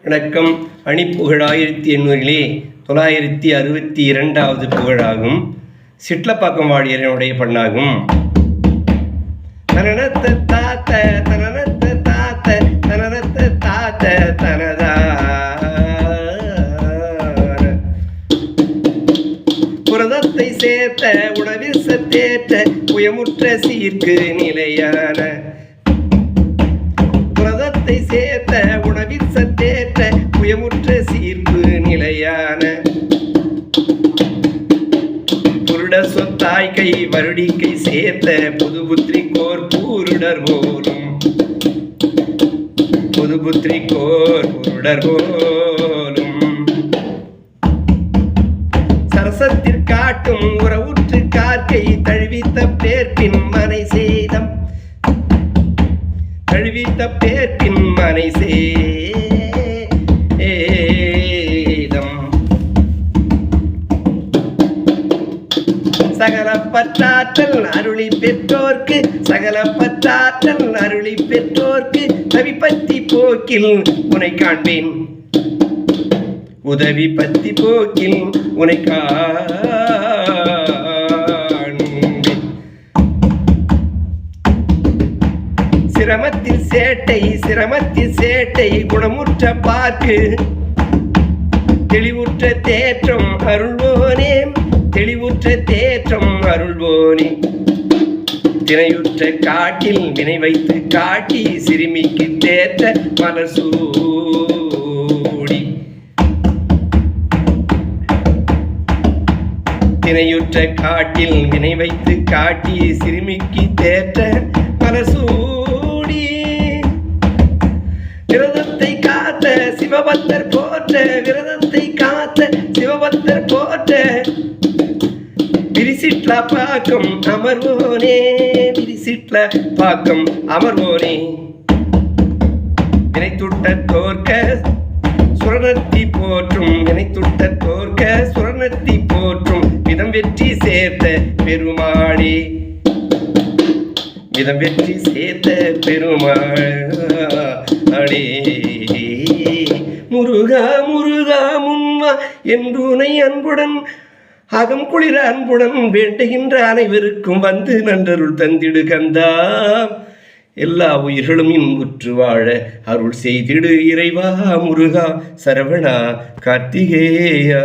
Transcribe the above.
வணக்கம். அணிப்புகழ் 1800 962வது புகழாகும். சிட்லப்பாக்கம் வாடியனுடைய பண்ணாகும். தனனத்த தாத்த தனனத்த தாத்த தனனத்த தாத்த தனதா புரதத்தை சேர்த்த உணவில் சத்தேற்ற புயமுற்ற சீர்க்கு நிலையான புரதத்தை சேர்த்த உணவில் சத்தேற்ற புயமுற்ற சீர்ப்பு நிலையான புருட சொத்தாய் கை வருடிக்கை சேர்த்த புதுபுத்திரி கோர் பூருடர் போலும் புதுபுத்திரி கோர் பூருடர் போலும் சரசத்திற்காட்டும் உறவுற்று கார்க்கை தழுவித்த பேர்பின் மனை சேதம் தழுவித்த பேர்பின் மனை சேதம் சகல பற்றாற்றல் அருளி பெற்றோர்க்கு சகல பற்றாற்றல் அருளி பெற்றோர்க்கு தவி பத்தி போக்கில் உனை காண்பேன் உதவி பத்தி போக்கில் உனை சிரமத்தில் சேட்டை குணமுற்ற பார்க்கு தெளிவுற்ற தேற்றம் அருள்வோனே தெளிவுற்ற தேற்றம் அருள்வோனே தினையுற்ற காட்டில் வினை வைத்து காட்டி சிறுமிக்கு தேற்ற மலர் சூடி தினையுற்ற காட்டில் வினை வைத்து காட்டி சிறுமிக்கு தேற்ற மலர் சூடி விரதத்தை காத்த சிவபக்தர் போற்ற விரதத்தை காத்த சிவபக்தர் போற்ற விரிசிட்ல பாக்கம் அமர்வோனே விரிசிட்ல பாக்கம் அமர்வோனே வினைத்துட்ட தோற்க சுரணத்தி போற்றும் வினைத்துட்ட தோற்க சுரணத்தி போற்றும் விதம் வெற்றி சேர்த்த பெருமாளே விதம் வெற்றி சேர்த்த பெருமாளே முருகா முருகா முன்வா என்றுனை அன்புடன் அகம் குளிர அன்புடன் வேண்டுகின்ற அனைவருக்கும் வந்து நன்றருள் தந்திடு கந்தா எல்லா உயிர்களும் இன்புற்று வாழ அருள் செய்திடு இறைவா முருகா சரவணா கார்த்திகேயா.